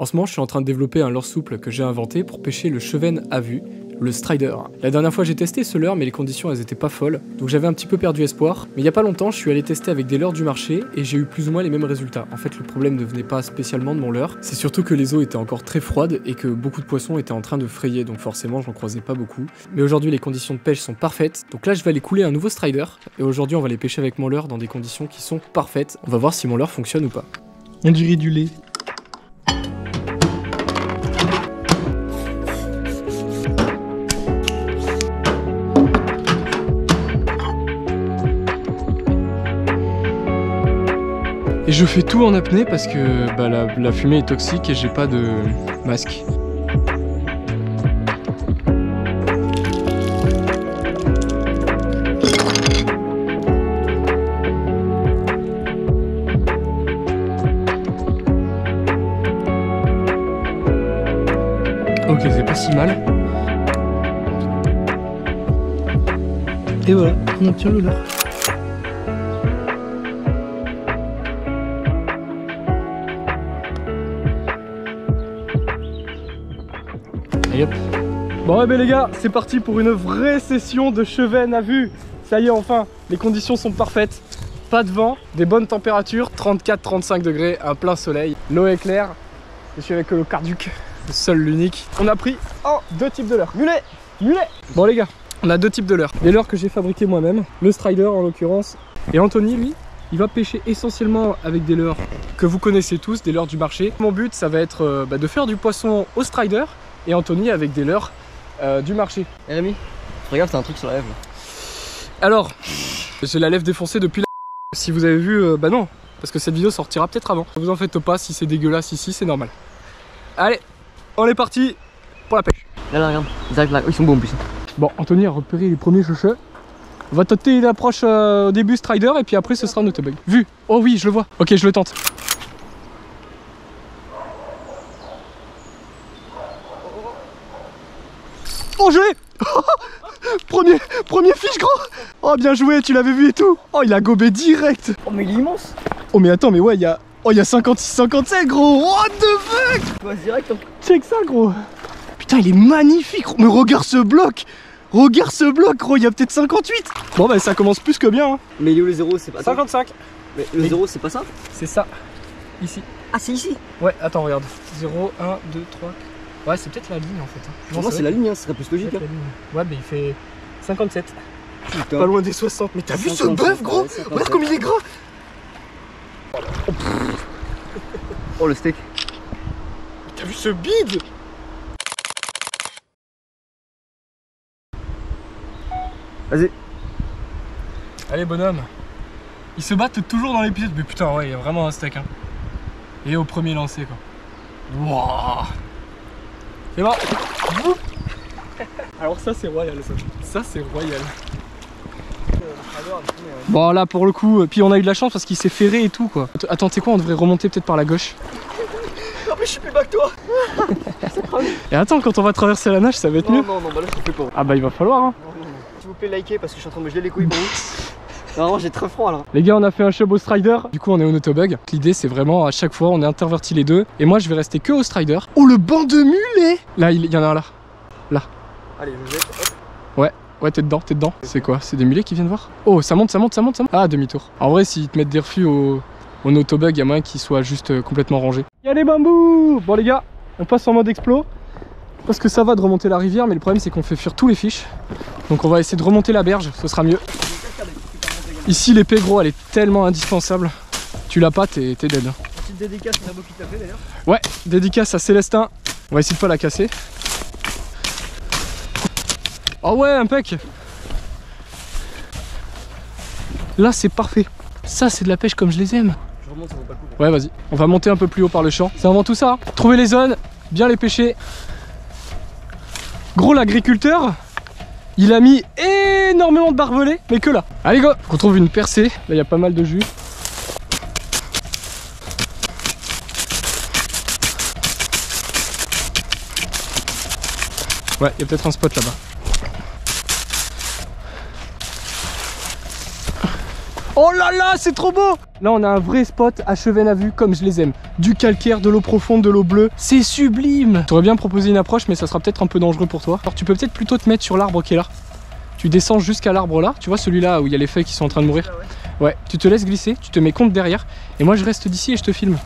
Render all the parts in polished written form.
En ce moment, je suis en train de développer un leurre souple que j'ai inventé pour pêcher le chevenne à vue, le strider. La dernière fois j'ai testé ce leurre mais les conditions elles étaient pas folles, donc j'avais un petit peu perdu espoir. Mais il y a pas longtemps je suis allé tester avec des leurres du marché et j'ai eu plus ou moins les mêmes résultats. En fait le problème ne venait pas spécialement de mon leurre, c'est surtout que les eaux étaient encore très froides et que beaucoup de poissons étaient en train de frayer, donc forcément j'en croisais pas beaucoup. Mais aujourd'hui les conditions de pêche sont parfaites, donc là je vais aller couler un nouveau strider et aujourd'hui on va les pêcher avec mon leurre dans des conditions qui sont parfaites. On va voir si mon leurre fonctionne ou pas. On dirait du lait. Et je fais tout en apnée parce que bah, la fumée est toxique et j'ai pas de masque. Ok, c'est pas si mal. Et voilà, on obtient le leurre. Et hop. Bon ouais ben les gars, c'est parti pour une vraie session de chevenne à vue. Ça y est enfin, les conditions sont parfaites. Pas de vent, des bonnes températures, 34-35 degrés, un plein soleil. L'eau est claire, je suis avec le Carduc, le seul, l'unique. On a pris deux types de leurres. Mulet, mulet. Bon les gars, on a deux types de leurres. Les leurres que j'ai fabriqués moi-même, le strider en l'occurrence. Et Anthony lui, il va pêcher essentiellement avec des leurres que vous connaissez tous, des leurres du marché. Mon but ça va être de faire du poisson au strider. Et Anthony avec des leurres du marché. Et Rémi, regarde, t'as un truc sur la lèvre. Alors, j'ai la lèvre défoncée depuis la... Si vous avez vu, bah non, parce que cette vidéo sortira peut-être avant. Ne vous en faites pas, si c'est dégueulasse ici, c'est normal. Allez, on est parti pour la pêche. Là, regarde, direct là, ils sont beaux en plus. Bon, Anthony a repéré les premiers cheveux. On va tenter une approche au début strider et puis après ce sera un autobug. Vu. Oh oui, je le vois. Ok, je le tente. Oh, je l'ai. Premier fiche grand. Oh bien joué, tu l'avais vu et tout. Oh il a gobé direct. Oh mais il est immense. Oh mais attends mais ouais il y a 56-57 gros. What the fuck. Tu vois direct hein. Check ça gros. Putain il est magnifique. Mais regarde ce bloc. Regarde ce bloc gros, il y a peut-être 58. Bon bah ça commence plus que bien hein. Mais il est où le 0, c'est pas 55. Ça. Mais le 0 c'est pas ça. C'est ça. Ici. Ah c'est ici. Ouais attends regarde. 0, 1, 2, 3. Ouais c'est peut-être la ligne en fait hein. Pour moi c'est la ligne hein, ce serait plus logique hein. Ouais mais il fait 57. Putain. Pas loin des 60. Mais t'as vu ce bœuf gros. Regarde comme il est gras. Oh le steak. T'as vu ce bide. Vas-y. Allez bonhomme. Ils se battent toujours dans l'épisode. Mais putain ouais il y a vraiment un steak hein. Et au premier lancé quoi. Wouah. C'est bon. Alors ça c'est royal ça. Ça c'est royal. Bon là pour le coup, puis on a eu de la chance parce qu'il s'est ferré et tout quoi. Attends tu sais quoi, on devrait remonter peut-être par la gauche. En plus je suis plus bas que toi. Et attends quand on va traverser la nage ça va être mieux. Non bah là je te fais pas. Ah bah il va falloir hein. S'il vous plaît likez parce que je suis en train de me geler les couilles pour vous. Normalement j'ai très froid là. Les gars on a fait un chub au strider. Du coup on est au autobug. L'idée c'est vraiment à chaque fois on est interverti les deux. Et moi je vais rester que au strider. Oh le banc de mulet. Là il y en a un là. Là. Allez je jette. Hop. Ouais t'es dedans, t'es dedans. C'est quoi? C'est des mulets qui viennent voir? Oh ça monte. Ah demi-tour. En vrai s'ils te mettent des refus au autobug, il y a moyen qu'ils soient juste complètement rangés. Y'a les bambous. Bon les gars, on passe en mode explo. Parce que ça va de remonter la rivière, mais le problème c'est qu'on fait fuir tous les fiches. Donc on va essayer de remonter la berge, ce sera mieux. Ici l'épée gros elle est tellement indispensable. Tu l'as pas, t'es dead. Petite dédicace à Nabo qui t'a fait d'ailleurs. Ouais, dédicace à Célestin. On va essayer de pas la casser. Oh ouais, impec. Là c'est parfait. Ça c'est de la pêche comme je les aime. Je remonte, ça vaut pas le coup. Ouais vas-y, on va monter un peu plus haut par le champ. C'est avant tout ça, hein. Trouver les zones, bien les pêcher. Gros l'agriculteur, il a mis énormément de barbelés, mais que là. Allez go. On trouve une percée, là il y a pas mal de jus. Ouais, il y a peut-être un spot là-bas. Oh là là, c'est trop beau! Là, on a un vrai spot à Chevennes à vue comme je les aime. Du calcaire, de l'eau profonde, de l'eau bleue. C'est sublime! J'aurais bien proposé une approche, mais ça sera peut-être un peu dangereux pour toi. Alors, tu peux peut-être plutôt te mettre sur l'arbre qui est là. Tu descends jusqu'à l'arbre là. Tu vois celui-là où il y a les feuilles qui sont en train de mourir? Ouais, tu te laisses glisser, tu te mets contre derrière. Et moi, je reste d'ici et je te filme.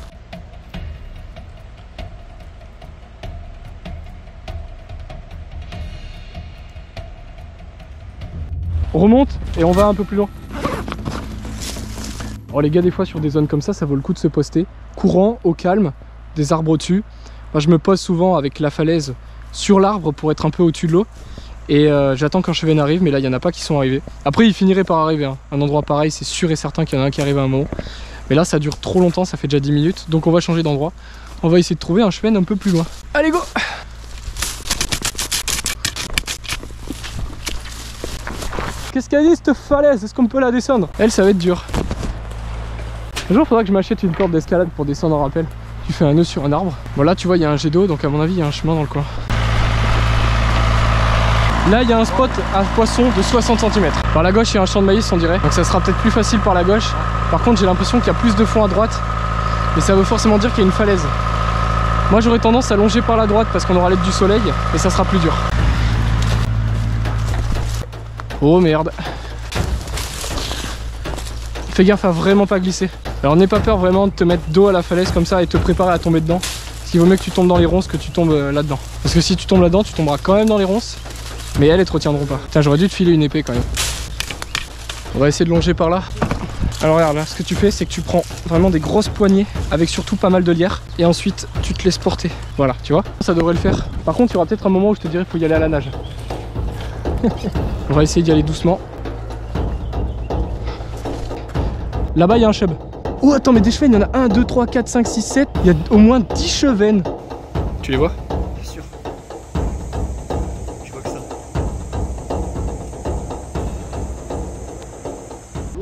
On remonte et on va un peu plus loin. Oh les gars, des fois sur des zones comme ça vaut le coup de se poster. Courant, au calme, des arbres au-dessus. Moi je me pose souvent avec la falaise sur l'arbre pour être un peu au-dessus de l'eau. Et j'attends qu'un chevenne arrive, mais là il n'y en a pas qui sont arrivés. Après il finirait par arriver, hein. Un endroit pareil, c'est sûr et certain qu'il y en a un qui arrive à un moment. Mais là ça dure trop longtemps, ça fait déjà 10 minutes. Donc on va changer d'endroit. On va essayer de trouver un chevenne un peu plus loin. Allez go! Qu'est-ce qu'elle dit cette falaise? Est-ce qu'on peut la descendre? Elle, ça va être dur. Un jour, il faudra que je m'achète une corde d'escalade pour descendre en rappel. Tu fais un nœud sur un arbre. Bon, là, tu vois, il y a un jet d'eau, donc à mon avis, il y a un chemin dans le coin. Là, il y a un spot à poisson de 60 cm. Par la gauche, il y a un champ de maïs, on dirait. Donc ça sera peut-être plus facile par la gauche. Par contre, j'ai l'impression qu'il y a plus de fond à droite. Mais ça veut forcément dire qu'il y a une falaise. Moi, j'aurais tendance à longer par la droite parce qu'on aura l'aide du soleil. Et ça sera plus dur. Oh merde. Fais gaffe à vraiment pas glisser. Alors n'aie pas peur vraiment de te mettre dos à la falaise comme ça et te préparer à tomber dedans. Parce qu'il vaut mieux que tu tombes dans les ronces que tu tombes là-dedans. Parce que si tu tombes là-dedans, tu tomberas quand même dans les ronces. Mais elles te retiendront pas. Putain, j'aurais dû te filer une épée quand même. On va essayer de longer par là. Alors regarde, là, ce que tu fais, c'est que tu prends vraiment des grosses poignées avec surtout pas mal de lierre. Et ensuite, tu te laisses porter. Voilà, tu vois, ça devrait le faire. Par contre, il y aura peut-être un moment où je te dirais qu'il faut y aller à la nage. On va essayer d'y aller doucement. Là-bas, il y a un chub. Oh, attends, mais des chevennes, il y en a 1, 2, 3, 4, 5, 6, 7. Il y a au moins 10 chevennes. Tu les vois? Bien sûr. Je vois que ça.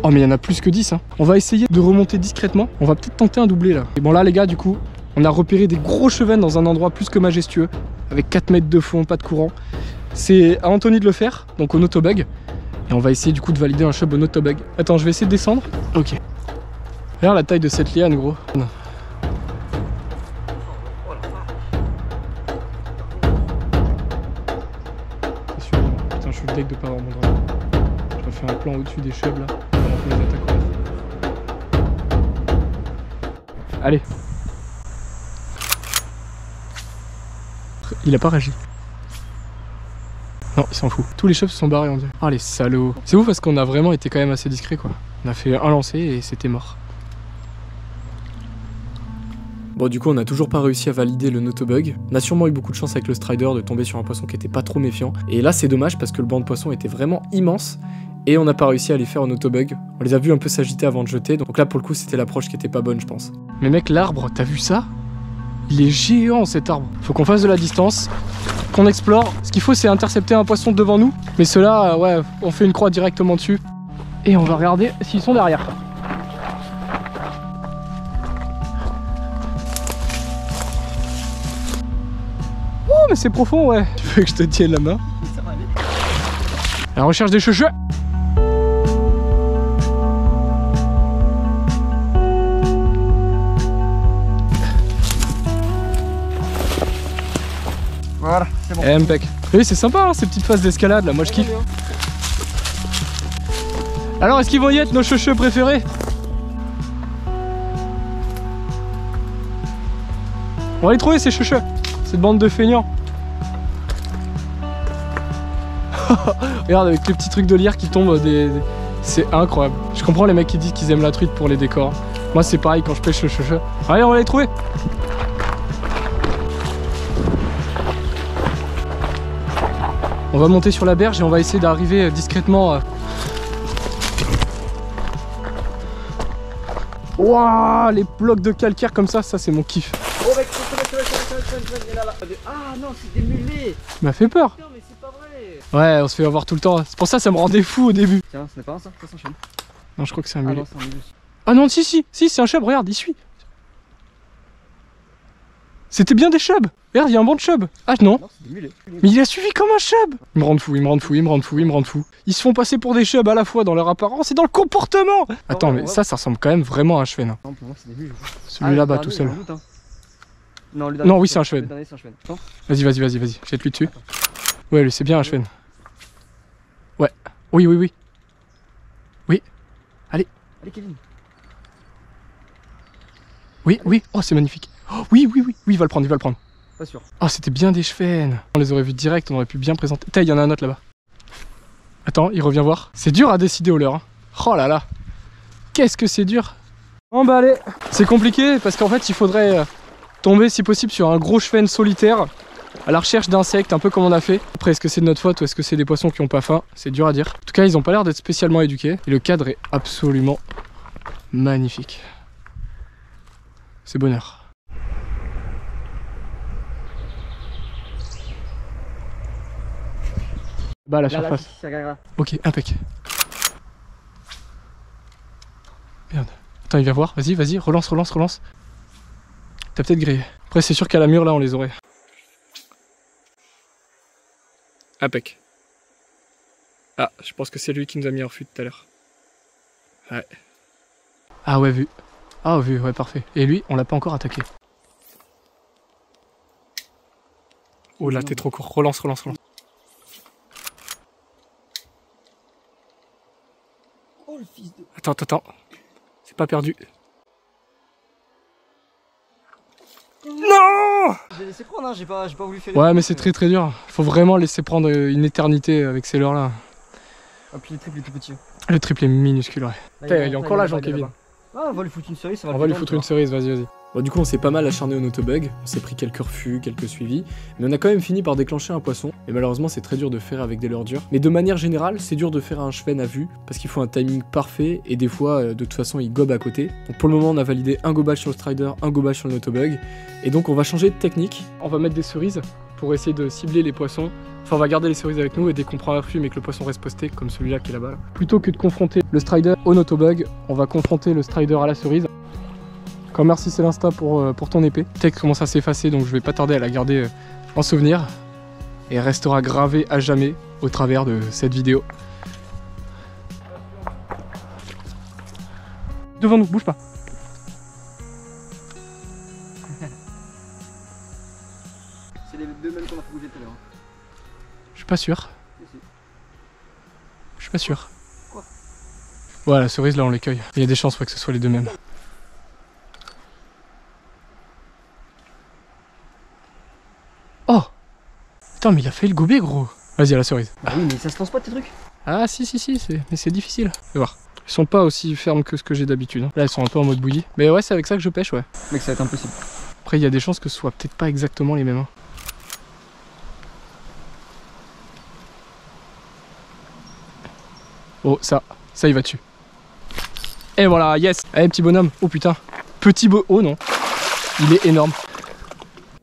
Oh, mais il y en a plus que 10. Hein. On va essayer de remonter discrètement. On va peut-être tenter un doublé là. Et bon, là, les gars, du coup, on a repéré des gros chevennes dans un endroit plus que majestueux. Avec 4 mètres de fond, pas de courant. C'est à Anthony de le faire, donc au Notobug. Et on va essayer du coup de valider un chub au Notobug. Attends, je vais essayer de descendre. Ok. Regarde la taille de cette liane, gros. Non. C'est sûr, putain, je suis le deck de pas avoir mon drame. Je refais un plan au-dessus des chubs là. Pendant qu'on les attaque. Allez. Il a pas réagi. Non, il s'en fout. Tous les chefs se sont barrés, on dirait. Ah, les salauds. C'est ouf parce qu'on a vraiment été quand même assez discret, quoi. On a fait un lancer et c'était mort. Bon, du coup, on n'a toujours pas réussi à valider le Notobug. On a sûrement eu beaucoup de chance avec le Strider de tomber sur un poisson qui était pas trop méfiant. Et là, c'est dommage parce que le banc de poissons était vraiment immense. Et on n'a pas réussi à les faire au Notobug. On les a vus un peu s'agiter avant de jeter. Donc là, pour le coup, c'était l'approche qui était pas bonne, je pense. Mais mec, l'arbre, t'as vu ça? Il est géant cet arbre. Faut qu'on fasse de la distance, qu'on explore. Ce qu'il faut, c'est intercepter un poisson devant nous. Mais ceux-là, ouais, on fait une croix directement dessus. Et on va regarder s'ils sont derrière. Oh, mais c'est profond, ouais. Tu veux que je te tienne la main? Ça va aller. À la recherche des cheveux. Voilà, c'est bon. Impec. Oui, c'est sympa, hein, ces petites phases d'escalade là, moi je kiffe. Alors, est-ce qu'ils vont y être nos cheveux préférés? On va les trouver ces cheveux, cette bande de feignants. Regarde avec les petits trucs de lierre qui tombent c'est incroyable. Je comprends les mecs qui disent qu'ils aiment la truite pour les décors. Moi c'est pareil quand je pêche le cheveu. Allez, on va les trouver. On va monter sur la berge et on va essayer d'arriver discrètement. Waouh, les blocs de calcaire comme ça c'est mon kiff. Oh mec, il est là. Ah non, c'est des mulets. Il m'a fait peur. Putain, mais c'est pas vrai. Ouais, on se fait avoir tout le temps. C'est pour ça me rendait fou au début. Tiens, ce n'est pas un ça, ça s'enchaîne. Non, je crois que c'est un Ah mulet. non, c'est un mulet. Ah non, si, c'est un chèvre, regarde, il suit. C'était bien des chubs. Regarde, il y a un banc de chubs. Ah non. Non, c'est des mulets. Mais il a suivi comme un chub. Ils me rendent fou, ils me rendent fou, ils me rendent fou, ils me rendent fou. Ils se font passer pour des chubs à la fois dans leur apparence et dans le comportement. Attends, mais ça ressemble quand même vraiment à un chevenne. Non, pour moi, c'est des mulets. Celui là-bas tout seul. Non, oui, c'est un chevenne. Vas-y, vas-y, vas-y, vas-y. Jette-lui dessus. Ouais, lui, c'est bien un chevenne. Ouais. Oui, oui, oui. Oui. Allez. Allez, Kevin. Oui, oui. Oh, c'est magnifique. Oh, oui, oui, oui. Oui, il va le prendre, il va le prendre. Pas sûr. Oh, c'était bien des chevennes. On les aurait vus direct, on aurait pu bien présenter. Putain, il y en a un autre là-bas. Attends, il revient voir. C'est dur à décider au leurre. Hein. Oh là là. Qu'est-ce que c'est dur. Bon bah allez. C'est compliqué parce qu'en fait, il faudrait tomber si possible sur un gros chevenne solitaire à la recherche d'insectes, un peu comme on a fait. Après, est-ce que c'est de notre faute ou est-ce que c'est des poissons qui ont pas faim? C'est dur à dire. En tout cas, ils ont pas l'air d'être spécialement éduqués. Et le cadre est absolument magnifique. C'est bonheur. Bah à la surface. Ok, impec. Merde. Attends, il vient voir. Vas-y, vas-y, relance, relance, relance. T'as peut-être grillé. Après, c'est sûr qu'à la mur, là, on les aurait. Impec. Ah, je pense que c'est lui qui nous a mis en fuite tout à l'heure. Ouais. Ah ouais, vu. Ah, vu, ouais, parfait. Et lui, on l'a pas encore attaqué. Oh là, t'es trop court. Relance, relance, relance. Oh, le fils de... Attends, attends. C'est pas perdu. Non! J'ai laissé prendre, hein, j'ai pas voulu faire... Ouais, mais c'est très très dur. Faut vraiment laisser prendre une éternité avec ces leurres là. Ah, puis le triple est tout petit. Le triple est minuscule, ouais. Là, il est encore là, Jean-Kevin. Ah, on va lui foutre une cerise, ça va On va lui foutre une cerise, vas-y, vas-y. Bon, du coup, on s'est pas mal acharné au notobug, on s'est pris quelques refus, quelques suivis, mais on a quand même fini par déclencher un poisson, et malheureusement c'est très dur de faire avec des leurres dures. Mais de manière générale, c'est dur de faire un chevenne à vue, parce qu'il faut un timing parfait, et des fois, de toute façon, il gobe à côté. Donc pour le moment, on a validé un gobage sur le strider, un gobage sur le notobug, et donc on va changer de technique. On va mettre des cerises pour essayer de cibler les poissons. Enfin, on va garder les cerises avec nous, et dès qu'on prend un refus, mais que le poisson reste posté, comme celui-là qui est là-bas, plutôt que de confronter le strider au notobug, on va confronter le strider à la cerise. Encore merci Célestin pour ton épée. Le texte commence à s'effacer, donc je vais pas tarder à la garder en souvenir. Et elle restera gravée à jamais au travers de cette vidéo. Devant nous, bouge pas. C'est les deux mêmes qu'on a fait bouger tout à l'heure. Je suis pas sûr. Je suis pas sûr. Quoi? Ouais, la cerise là on l'écueille. Il y a des chances que ce soit les deux mêmes. Oh! Putain, mais il a fait le gober, gros! Vas-y, à la cerise. Bah oui, mais ça se lance pas tes trucs? Ah, si, mais c'est difficile. Fais voir. Ils sont pas aussi fermes que ce que j'ai d'habitude. Hein. Là, ils sont un peu en mode bouillie. Mais ouais, c'est avec ça que je pêche, ouais. Mec, ça va être impossible. Après, il y a des chances que ce soit peut-être pas exactement les mêmes. Hein. Oh, ça il va dessus. Et voilà, yes! Allez, petit bonhomme. Oh putain. Oh non. Il est énorme.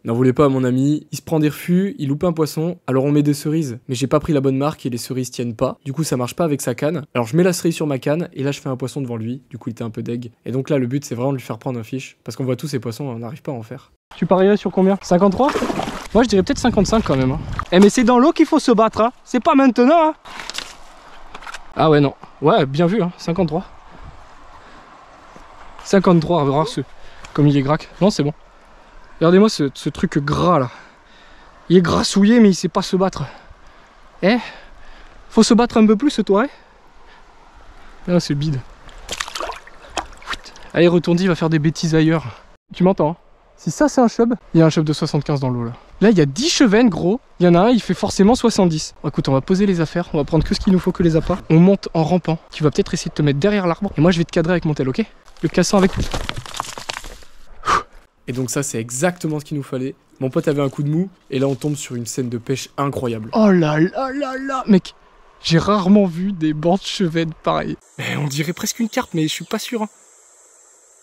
N'en voulez pas à mon ami, il se prend des refus, il loupe un poisson, alors on met des cerises, mais j'ai pas pris la bonne marque et les cerises tiennent pas, du coup ça marche pas avec sa canne, alors je mets la cerise sur ma canne, et là je fais un poisson devant lui, du coup il était un peu deg, et donc là le but c'est vraiment de lui faire prendre un fiche, parce qu'on voit tous ces poissons, on n'arrive pas à en faire. Tu parierais sur combien? 53? Moi je dirais peut-être 55 quand même. Hein. Eh mais c'est dans l'eau qu'il faut se battre, hein. C'est pas maintenant. Hein. Ah ouais non, ouais bien vu, hein. 53. 53, on verra ce... comme il est grac. Non c'est bon. Regardez-moi ce truc gras là. Il est grassouillé mais il sait pas se battre. Eh, faut se battre un peu plus toi, hein. Ah c'est bide. Allez retourne-y, va faire des bêtises ailleurs. Tu m'entends hein? Si ça c'est un chub, il y a un chub de 75 dans l'eau là. Là il y a 10 chevennes gros, il y en a un il fait forcément 70. Bon, écoute on va poser les affaires, on va prendre que ce qu'il nous faut que les appâts. On monte en rampant, tu vas peut-être essayer de te mettre derrière l'arbre. Et moi je vais te cadrer avec mon tel, ok? Le cassant avec lui. Et donc ça c'est exactement ce qu'il nous fallait. Mon pote avait un coup de mou, et là on tombe sur une scène de pêche incroyable. Oh là là là là. Mec, j'ai rarement vu des bancs de chevennes pareils. On dirait presque une carpe mais je suis pas sûr. Hein.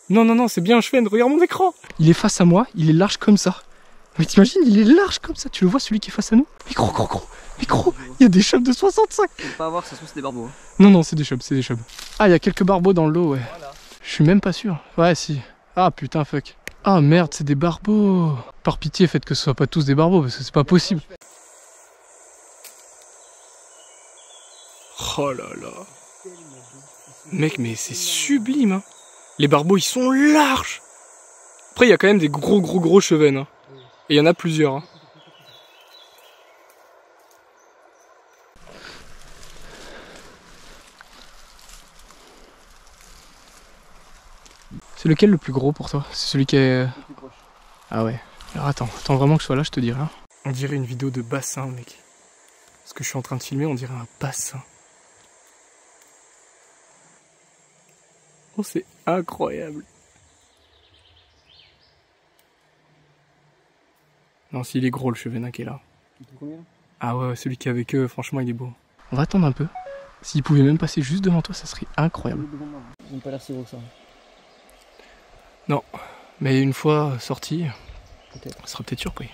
Non, non, non, c'est bien un chevenne, regarde mon écran. Il est face à moi, il est large comme ça. Mais t'imagines, il est large comme ça. Tu le vois, celui qui est face à nous? Mais gros, gros, gros. Mais gros, il y a des chubs de 65. Faut pas avoir, ça se trouve c'est des barbeaux. Hein. Non, non, c'est des chubs, c'est des chubs. Ah, il y a quelques barbeaux dans l'eau, ouais. Voilà. Je suis même pas sûr. Ouais, si. Ah, putain, fuck. Ah merde, c'est des barbeaux. Par pitié, faites que ce soit pas tous des barbeaux parce que c'est pas possible. Oh là là. Mec, mais c'est sublime, hein. Les barbeaux, ils sont larges. Après, il y a quand même des gros chevennes, hein. Et il y en a plusieurs, hein. C'est lequel le plus gros pour toi? C'est celui qui est... Ah ouais. Alors attends vraiment que je sois là, je te dirai. Hein. On dirait une vidéo de bassin, mec. Ce que je suis en train de filmer, on dirait un bassin. Oh, c'est incroyable. Non, s'il est gros le chevenin qui est là. Ah ouais, celui qui est avec eux, franchement, il est beau. On va attendre un peu. S'il pouvait même passer juste devant toi, ça serait incroyable. Ils n'ont pas l'air si gros que ça. Non, mais une fois sorti, ça sera peut-être surpris.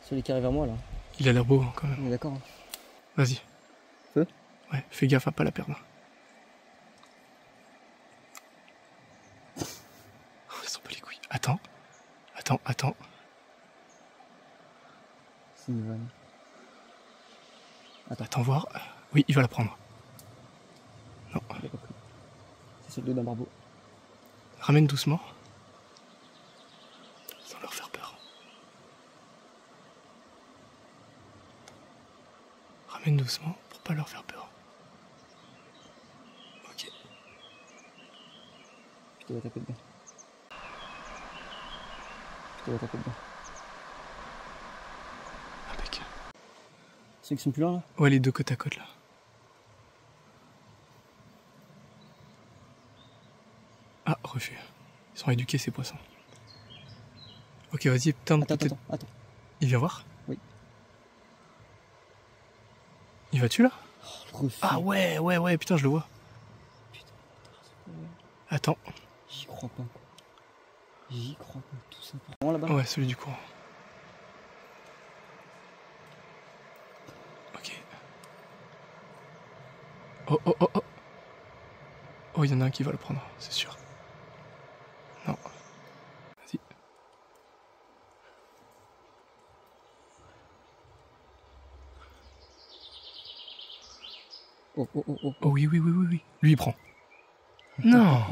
Celui qui arrive vers moi là. Il a l'air beau quand même. On est d'accord. Hein. Vas-y. Feu? Ouais, fais gaffe à pas la perdre. Ils sont pas les couilles. Attends. C'est une vanne. Attends voir. Oui, il va la prendre. Non. C'est celui d'un barbeau. Ramène doucement. Sans leur faire peur. Ramène doucement pour pas leur faire peur. Ok. Je te vois taper dedans. Impeccable. Ceux qui sont plus là là? Ouais, les deux côte à côte là. Ah, refus. Ils sont éduqués ces poissons. Ok, vas-y, putain. Attends. Il vient voir? Oui. Il va-tu là? Oh, refus. Ah ouais, putain, je le vois. Putain, c'est quoi? Attends. J'y crois pas. Tout ça. Là-bas. Ouais, celui du courant. Ok. Oh. Oh, il y en a un qui va le prendre, c'est sûr. Non. Vas-y. Oh. Oh oui. Lui, il prend. Non.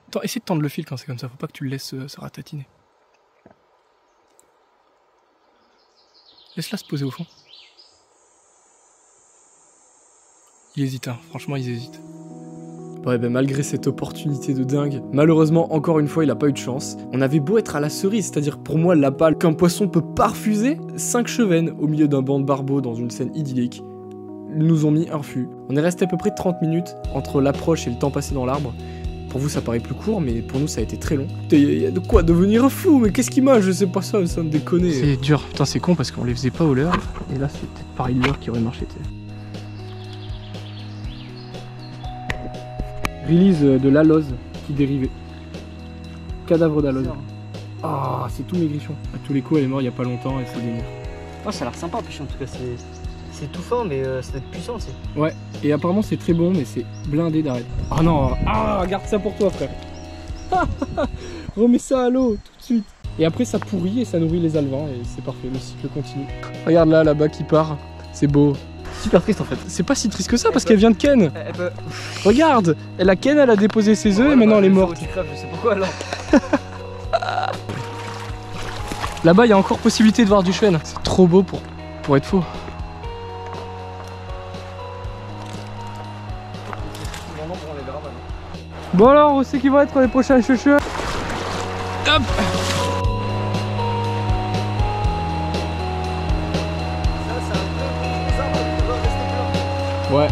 Attends, essaie de tendre le fil quand c'est comme ça, faut pas que tu le laisses se ratatiner. Laisse-la se poser au fond. Il hésite, hein. Franchement, ils hésitent. Ouais, ben malgré cette opportunité de dingue, malheureusement, encore une fois, il a pas eu de chance. On avait beau être à la cerise, c'est-à-dire pour moi, l'appât qu'un poisson peut pas refuser, 5 chevennes au milieu d'un banc de barbeaux dans une scène idyllique nous ont mis un refus. On est resté à peu près 30 minutes entre l'approche et le temps passé dans l'arbre. Pour vous, ça paraît plus court, mais pour nous, ça a été très long. Il y a de quoi devenir fou, mais qu'est-ce qui m'a? Je sais pas ça, ça me déconne. C'est dur, putain, c'est con parce qu'on les faisait pas au leurre. Et là, c'est peut-être pareil le leurre qui aurait marché, tu sais. Release de l'alose qui dérivait. Cadavre d'alose. Ah, c'est tous mes grichons. À tous les coups, elle est morte il y a pas longtemps et c'est délire. Oh, ça a l'air sympa à pêcher en tout cas. C'est tout fin, mais ça doit être puissant aussi. Ouais, et apparemment c'est très bon, mais c'est blindé d'arrêt. Ah non, garde ça pour toi, frère. Remets ça à l'eau tout de suite. Et après, ça pourrit et ça nourrit les alevins et c'est parfait, le cycle continue. Regarde là-bas qui part, c'est beau. Super triste en fait. C'est pas si triste que ça parce qu'elle vient de ken. Elle peut... Regarde, elle a ken, elle a déposé ses œufs et maintenant elle est morte. Tu crèves, je sais pourquoi alors. Là-bas, il y a encore possibilité de voir du chêne. C'est trop beau pour être faux. Bon alors, où c'est qu'ils vont être les prochains cheveux? Hop. Ouais.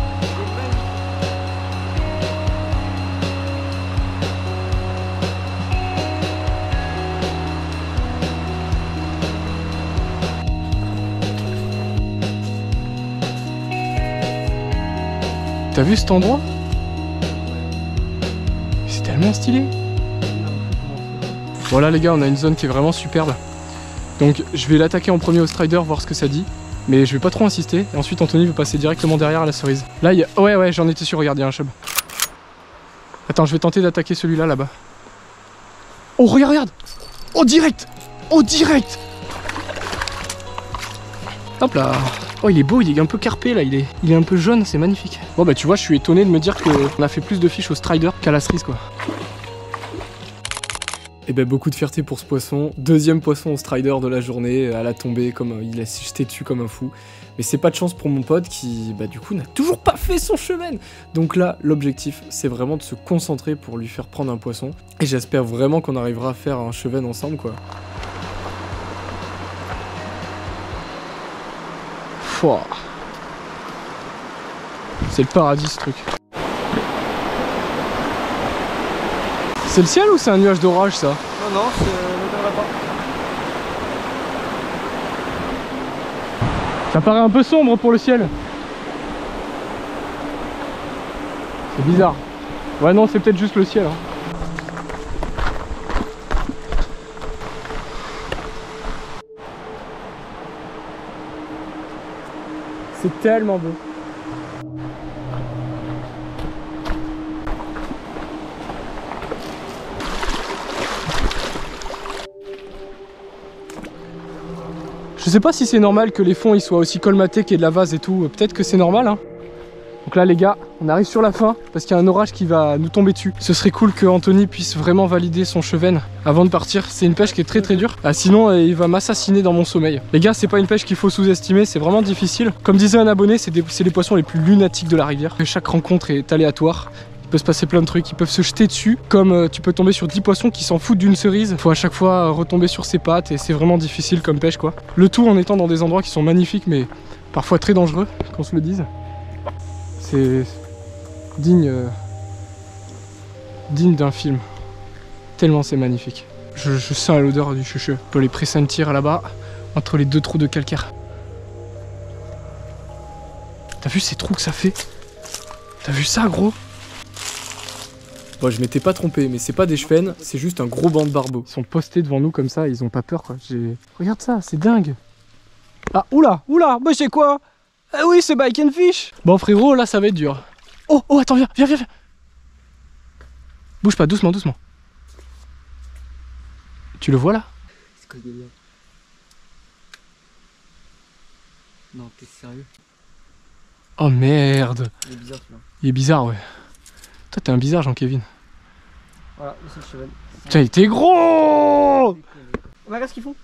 T'as vu cet endroit? C'est tellement stylé. Voilà les gars, on a une zone qui est vraiment superbe. Donc je vais l'attaquer en premier au strider, voir ce que ça dit. Mais je vais pas trop insister. Et ensuite Anthony veut passer directement derrière à la cerise. Là il y a... Ouais j'en étais sûr, regarde, il y a un chub. Attends, je vais tenter d'attaquer celui-là, là-bas. Oh, regarde, regarde. Oh, direct. Oh, direct. Hop là. Oh, il est beau, il est un peu carpé, là. Il est un peu jaune, c'est magnifique. Bon, bah, tu vois, je suis étonné de me dire qu'on a fait plus de fiches au strider qu'à la cerise, quoi. Et ben beaucoup de fierté pour ce poisson. Deuxième poisson au strider de la journée, à la tombée, comme il a jeté dessus comme un fou. Mais c'est pas de chance pour mon pote qui, bah du coup, n'a toujours pas fait son cheven. Donc là, l'objectif, c'est vraiment de se concentrer pour lui faire prendre un poisson. Et j'espère vraiment qu'on arrivera à faire un cheven ensemble, quoi. Fouah. C'est le paradis, ce truc. C'est le ciel ou c'est un nuage d'orage, ça? Non, non, c'est le lapin. Ça paraît un peu sombre pour le ciel. C'est bizarre. Ouais, non, c'est peut-être juste le ciel. Hein. C'est tellement beau. Je sais pas si c'est normal que les fonds ils soient aussi colmatés qu'il y ait de la vase et tout, peut-être que c'est normal hein. Donc là les gars, on arrive sur la fin parce qu'il y a un orage qui va nous tomber dessus. Ce serait cool que Anthony puisse vraiment valider son cheven avant de partir. C'est une pêche qui est très très dure, sinon il va m'assassiner dans mon sommeil. Les gars, c'est pas une pêche qu'il faut sous-estimer, c'est vraiment difficile. Comme disait un abonné, c'est les poissons les plus lunatiques de la rivière. Chaque rencontre est aléatoire. Il peut se passer plein de trucs, ils peuvent se jeter dessus, comme tu peux tomber sur 10 poissons qui s'en foutent d'une cerise. Faut à chaque fois retomber sur ses pattes et c'est vraiment difficile comme pêche quoi. Le tout en étant dans des endroits qui sont magnifiques mais parfois très dangereux, qu'on se le dise. C'est digne d'un film, tellement c'est magnifique. Je sens l'odeur du chuchu. On peut les pressentir là-bas, entre les deux trous de calcaire. T'as vu ces trous que ça fait? T'as vu ça gros? Bon, je m'étais pas trompé, mais c'est pas des chevennes, c'est juste un gros banc de barbeaux. Ils sont postés devant nous comme ça, ils ont pas peur quoi. Regarde ça, c'est dingue. Ah, oula, oula, bah c'est quoi? Ah oui, c'est bike and fish. Bon frérot, là ça va être dur. Oh, oh, attends, viens, viens, viens, viens. Bouge pas, doucement, doucement. Tu le vois là? C'est quoi le délire? Non, t'es sérieux? Oh merde. Il est bizarre celui-là. Il est bizarre, ouais. Toi, t'es un bizarre, Jean-Kevin. Voilà, c'est le cheven. Tiens, il était gros! Regarde ce qu'ils font.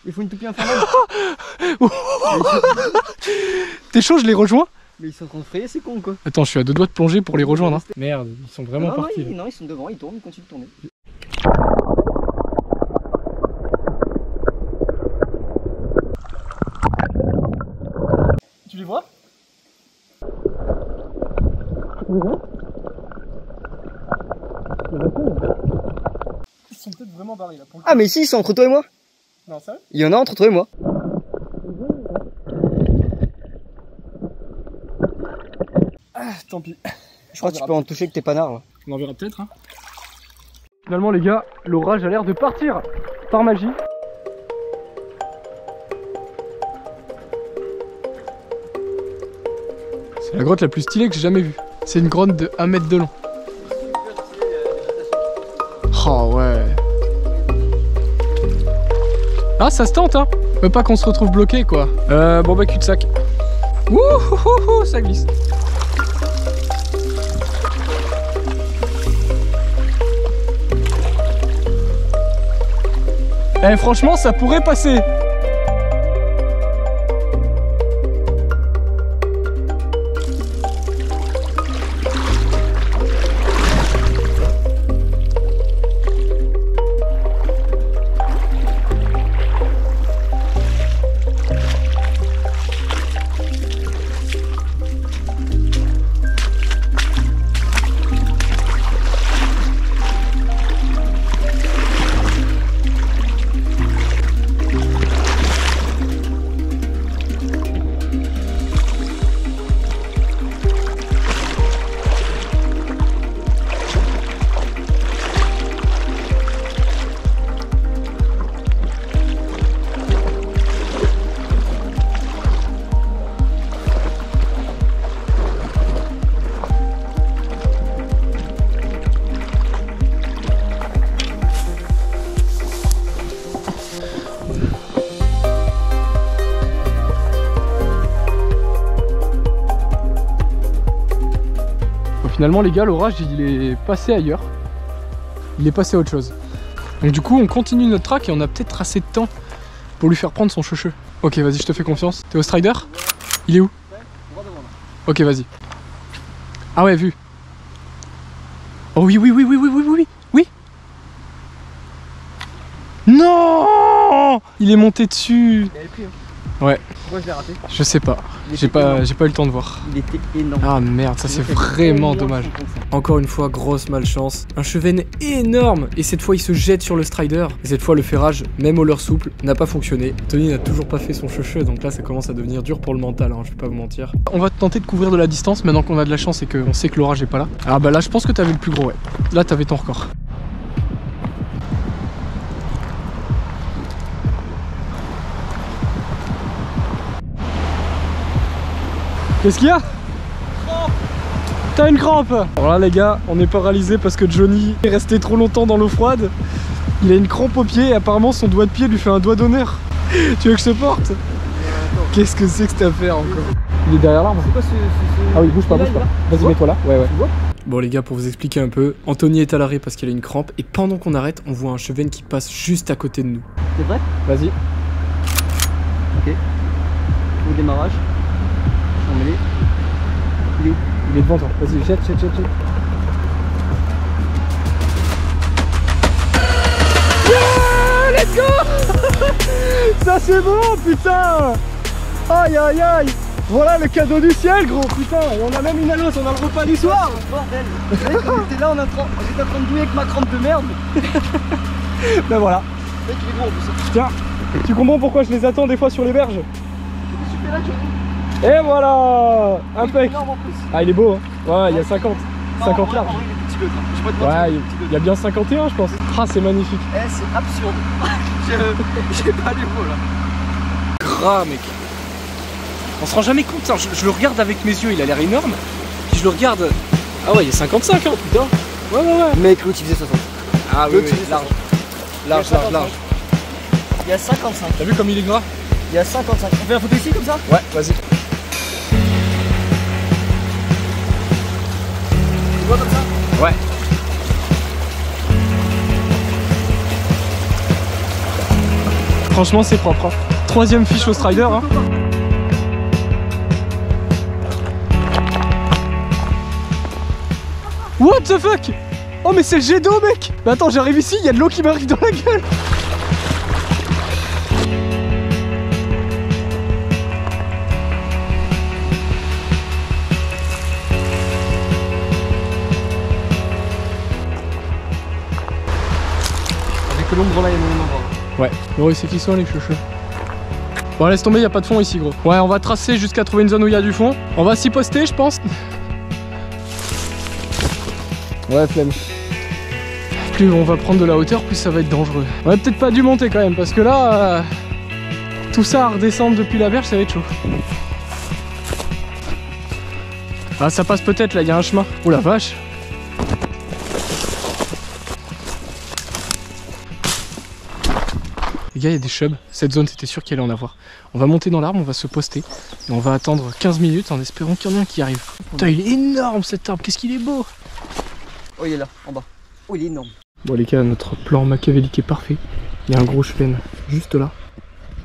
Ils font une toupie infernale. T'es chaud, je les rejoins? Mais ils sont en train de frayer, c'est con quoi. Attends, je suis à 2 doigts de plonger pour les rejoindre. Hein. Merde, ils sont vraiment partis. Non, ils sont devant, ils tournent, ils continuent de tourner. Tu les vois? Ils sont peut-être vraiment barrés là pour le coup. Ah mais si, ils sont entre toi et moi. Non, sérieux? Il y en a entre toi et moi. Ah, tant pis. Je crois que tu peux en toucher que tes panards là. On en verra peut-être. Hein. Finalement les gars, l'orage a l'air de partir par magie. C'est la grotte la plus stylée que j'ai jamais vue. C'est une grotte de 1 mètre de long. Oh ouais. Ah ça se tente hein. On veut pas qu'on se retrouve bloqué quoi. Bon bah cul-de-sac. Wouhouhou, ça glisse. Eh franchement ça pourrait passer. Finalement les gars, l'orage il est passé ailleurs. Il est passé à autre chose. Donc du coup on continue notre track et on a peut-être assez de temps pour lui faire prendre son cheveu. Ok vas-y, je te fais confiance. T'es au strider? Il est où? Ok vas-y. Ah ouais, vu. Oh oui, oui, oui, oui, oui, oui, oui, oui. Non! Il est monté dessus. Il avait pris, hein. Ouais. Pourquoi je l'ai raté? Je sais pas. J'ai pas eu le temps de voir. Il était énorme. Ah merde, ça c'est vraiment dommage. Encore une fois, grosse malchance. Un chevenne énorme et cette fois il se jette sur le strider. Et cette fois le ferrage, même au leurre souple, n'a pas fonctionné. Tony n'a toujours pas fait son cheveu, donc là ça commence à devenir dur pour le mental, hein, je vais pas vous mentir. On va tenter de couvrir de la distance maintenant qu'on a de la chance et qu'on sait que l'orage est pas là. Ah bah là je pense que t'avais le plus gros, ouais. Là t'avais ton record. Qu'est-ce qu'il y a? T'as une crampe. Alors là les gars, on est paralysé parce que Johnny est resté trop longtemps dans l'eau froide. Il a une crampe au pied et apparemment son doigt de pied lui fait un doigt d'honneur. Tu veux que je te porte? Qu'est-ce que c'est que cette affaire encore? Il est derrière l'arbre. C'est quoi ce... Ah oui, bouge pas, bouge pas. Vas-y, mets-toi là. Ouais, ouais. Bon les gars, pour vous expliquer un peu, Anthony est à l'arrêt parce qu'il a une crampe et pendant qu'on arrête, on voit un chevenne qui passe juste à côté de nous. C'est vrai? Vas-y. Ok. Au démarrage. Il est où? Il est devant toi. Vas-y, jette, jette, jette, jette. Yeah, let's go. Ça c'est bon, putain. Aïe, aïe, aïe. Voilà le cadeau du ciel, gros, putain. Et on a même une allos, on a le repas du soir. Bordel. J'étais là, j'étais en train de douiller avec ma crampe de merde. Ben voilà. Mec, il est gros en plus. Tiens, tu comprends pourquoi je les attends des fois sur les berges? Super là, Johnny. Et voilà. Impec. Énorme en plus. Ah, il est beau, hein. Ouais, il y a 50. 50 larges. Il est petit le train. Je peux te mentir, Ouais, il est petit, le il y a bien 51, je pense. Ah, c'est magnifique. Eh, c'est absurde. J'ai pas les mots là. Gras, mec. On se rend jamais compte, hein. Je le regarde avec mes yeux, il a l'air énorme. Puis je le regarde. Ah ouais, il y a 55, hein, putain. Ouais, ouais, ouais. Mec, l'autre il faisait 60. Ah oui, oui, large. Large, large, large. Il y a 55. T'as vu comme il est gras? Il y a 55. On fait la photo ici comme ça? Ouais, vas-y. Tu vois comme ça? Ouais. Franchement, c'est propre, hein. Troisième fiche au strider, hein. What the fuck? Oh mais c'est le jet d'eau, mec. Mais attends, j'arrive ici, il y a de l'eau qui m'arrive dans la gueule. Avec l'ombre là, il y a mon endroit. Ouais, bon, c'est qui sont les chouchous? Bon, laisse tomber, il n'y a pas de fond ici, gros. Ouais, on va tracer jusqu'à trouver une zone où il y a du fond. On va s'y poster, je pense. Ouais, flemme. Plus on va prendre de la hauteur, plus ça va être dangereux. On aurait peut-être pas dû monter quand même, parce que là, tout ça à redescendre depuis la berge, ça va être chaud. Ah, ça passe peut-être, là, il y a un chemin. Oh la vache. Les gars, il y a des chubs. Cette zone, c'était sûr qu'il allait en avoir. On va monter dans l'arbre, on va se poster. Et on va attendre 15 minutes en espérant qu'il y en ait un qui arrive. Putain, il est énorme cet arbre, qu'est-ce qu'il est beau. Oh, il est là, en bas. Oh, il est énorme. Bon les gars, notre plan machiavélique est parfait. Il y a un gros chevenne juste là.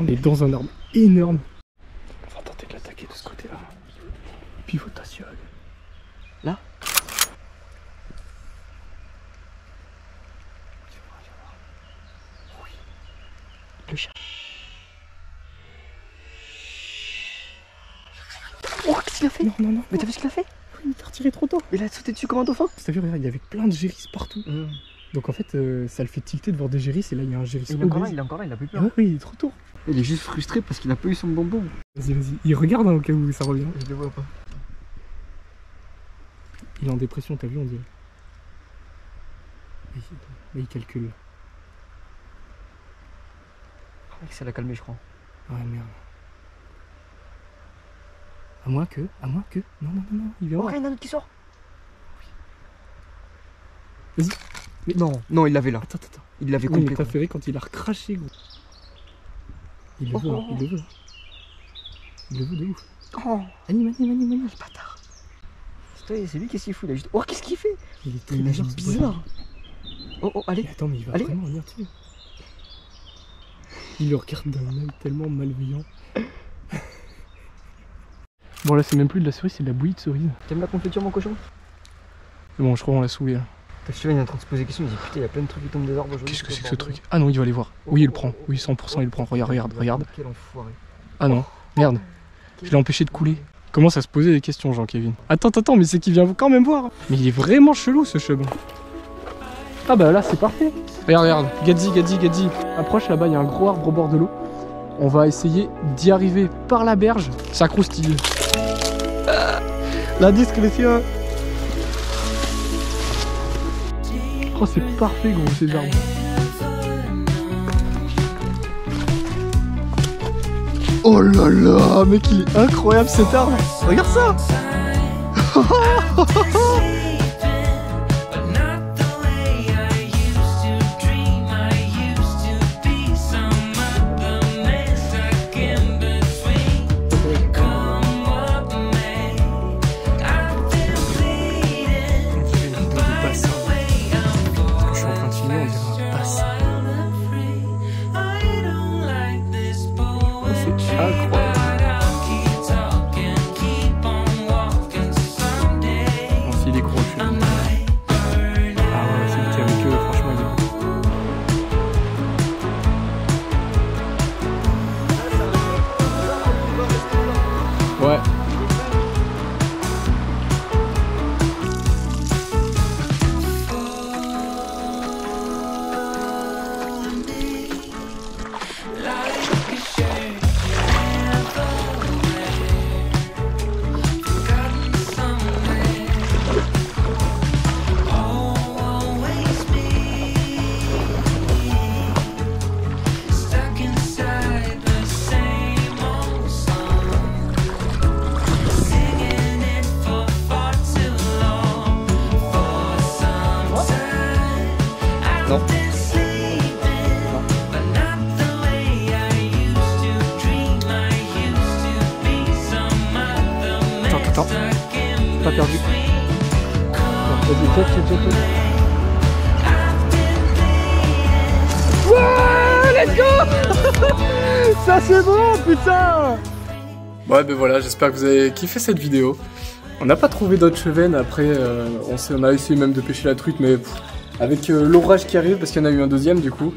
On est dans un arbre énorme. On va tenter de l'attaquer de ce côté-là. Pivotation. Là? Oui. Le chat. Oh, qu'est-ce qu'il a fait? Non, non, non. Mais t'as vu ce qu'il a fait? Il t'a retiré trop tôt. Il a sauté dessus comme un dauphin. T'as vu, regarde, il y avait plein de gérisses partout. Donc en fait, ça le fait tilter de voir des gérisses et là il y a un géris. Il est encore là, il a plus peur. Ah oui, il est trop tôt. Il est juste frustré parce qu'il a pas eu son bonbon. Vas-y, vas-y. Il regarde hein, au cas où ça revient. Je le vois pas. Il est en dépression, t'as vu, on dirait. Là, il calcule. Ça l'a calmé, je crois. Ah merde. À moins que. Non, non, non, non, il vient Oh, voir. il y en a un autre qui sort. Vas-y. Mais non, non, il l'avait là. Attends. Il l'avait Oui, mais compris. t'as fait quand il a recraché, gros. Il le veut, hein, il le veut. Il le veut de ouf. Oh, Mani. bâtard. C'est lui qui s'y fout, il a juste... Oh, qu'est-ce qu'il fait? Il est Il a juste bizarre. Oh, allez. Mais attends, mais il va Allez. vraiment venir dessus. Il le regarde d'un œil tellement malveillant. Bon là c'est même plus de la cerise, c'est de la bouillie de cerise. T'aimes la confiture, mon cochon? Bon, je crois qu'on l'a saoulé là. T'as il est en train de se poser des questions, il dit putain, il y a plein de trucs qui tombent des arbres aujourd'hui. Qu'est-ce que c'est que ce truc? Ah non, il va aller voir. Oui, il le prend. Oui, 100% il le prend. Regarde. Quel enfoiré. Ah non, merde. Je l'ai empêché de couler. Commence à se poser des questions, Jean-Kevin. Attends, mais c'est qu'il vient quand même voir. Mais il est vraiment chelou ce cheveu. Ah bah là c'est parfait. Regarde. Gadzi. Approche là-bas, il y a un gros arbre au bord de l'eau. On va essayer d'y arriver par la berge. Ça croustille. La discrétion. Oh c'est parfait gros ces arbres. Oh là là, mec il est incroyable cet arbre. Regarde ça. Ouais. Attends, pas perdu. Ouais, let's go. Ça c'est bon, putain. Ouais, ben voilà, j'espère que vous avez kiffé cette vidéo. On n'a pas trouvé d'autres chevennes, après on a essayé même de pêcher la truite, mais avec l'orage qui arrive, parce qu'il y en a eu un deuxième du coup,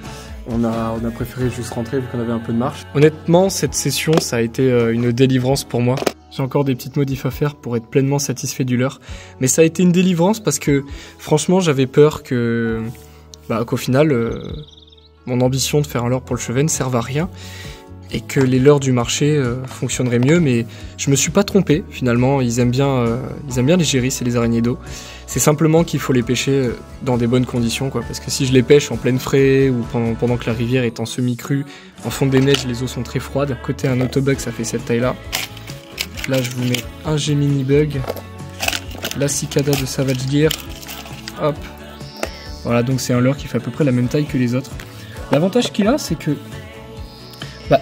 on a préféré juste rentrer vu qu'on avait un peu de marche. Honnêtement, cette session, ça a été une délivrance pour moi. J'ai encore des petites modifs à faire pour être pleinement satisfait du leurre. Mais ça a été une délivrance parce que, franchement, j'avais peur qu'au final, mon ambition de faire un leurre pour le cheven ne serve à rien. Et que les leurres du marché fonctionneraient mieux. Mais je me suis pas trompé, finalement. Ils aiment bien les gérisses et les araignées d'eau. C'est simplement qu'il faut les pêcher dans des bonnes conditions, quoi. Parce que si je les pêche en pleine fraie ou pendant que la rivière est en semi-crue, en fond des neiges, les eaux sont très froides. Côté un autobug, ça fait cette taille-là. Là, je vous mets un Gemini Bug, la Cicada de Savage Gear, hop. Voilà, donc c'est un leurre qui fait à peu près la même taille que les autres. L'avantage qu'il a, c'est que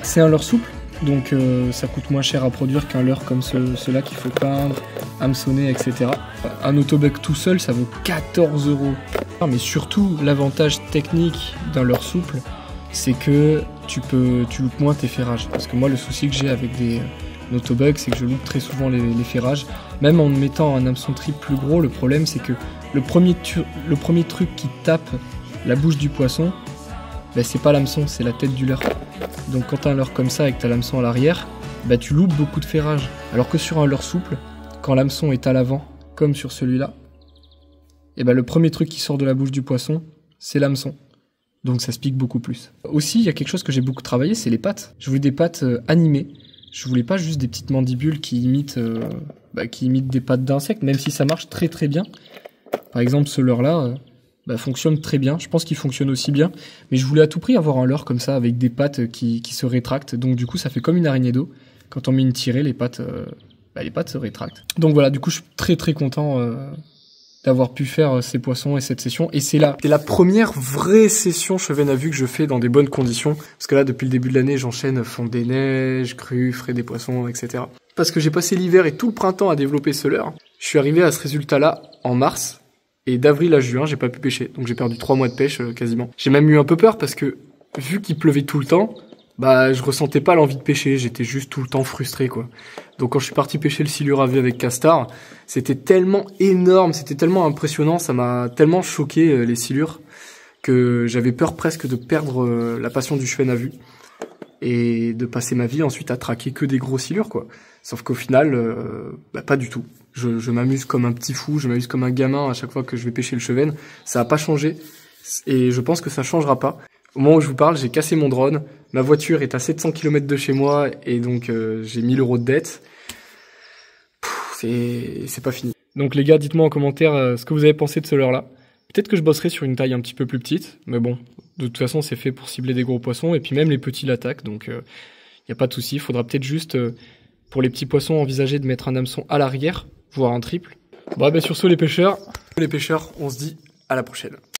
c'est un leurre souple, donc ça coûte moins cher à produire qu'un leurre comme ceux-là qu'il faut peindre, hameçonner, etc. Un autobug tout seul, ça vaut 14 €. Mais surtout, l'avantage technique d'un leurre souple, c'est que tu loupes moins tes ferrages. Parce que moi, le souci que j'ai avec des autobug, c'est que je loupe très souvent les ferrages. Même en mettant un hameçon triple plus gros, le problème c'est que le premier truc qui tape la bouche du poisson, c'est pas l'hameçon, c'est la tête du leurre. Donc quand t'as un leurre comme ça et que t'as l'hameçon à l'arrière, tu loupes beaucoup de ferrages. Alors que sur un leurre souple, quand l'hameçon est à l'avant, comme sur celui-là, le premier truc qui sort de la bouche du poisson, c'est l'hameçon. Donc ça se pique beaucoup plus. Aussi, il y a quelque chose que j'ai beaucoup travaillé, c'est les pattes. Je voulais des pattes animées. Je voulais pas juste des petites mandibules qui imitent des pattes d'insectes, même si ça marche très très bien. Par exemple, ce leurre-là fonctionne très bien. Je pense qu'il fonctionne aussi bien. Mais je voulais à tout prix avoir un leurre comme ça, avec des pattes qui se rétractent. Donc du coup, ça fait comme une araignée d'eau. Quand on met une tirée, les pattes se rétractent. Donc voilà, du coup, je suis très très content d'avoir pu faire ces poissons et cette session. Et c'est la première vraie session cheven à vue que je fais dans des bonnes conditions. Parce que là, depuis le début de l'année, j'enchaîne fond des neiges, crues, frais des poissons, etc. Parce que j'ai passé l'hiver et tout le printemps à développer ce leurre. Je suis arrivé à ce résultat-là en mars. Et d'avril à juin, j'ai pas pu pêcher. Donc j'ai perdu 3 mois de pêche quasiment. J'ai même eu un peu peur parce que vu qu'il pleuvait tout le temps, bah je ressentais pas l'envie de pêcher. J'étais juste tout le temps frustré quoi. Donc quand je suis parti pêcher le silure à vue avec Castar, c'était tellement énorme, c'était tellement impressionnant, ça m'a tellement choqué les silures que j'avais peur presque de perdre la passion du cheven à vue et de passer ma vie ensuite à traquer que des gros silures quoi. Sauf qu'au final, bah, pas du tout. Je m'amuse comme un petit fou, je m'amuse comme un gamin à chaque fois que je vais pêcher le cheven. Ça a pas changé et je pense que ça changera pas. Au moment où je vous parle, j'ai cassé mon drone, ma voiture est à 700 km de chez moi et donc j'ai 1000 € de dette. C'est pas fini. Donc les gars, dites-moi en commentaire ce que vous avez pensé de ce leurre-là. Peut-être que je bosserai sur une taille un petit peu plus petite, mais bon, de toute façon c'est fait pour cibler des gros poissons et puis même les petits l'attaquent, donc y a pas de souci. Faudra peut-être juste pour les petits poissons envisager de mettre un hameçon à l'arrière, voire un triple. Bon, bah sur ce les pêcheurs, on se dit à la prochaine.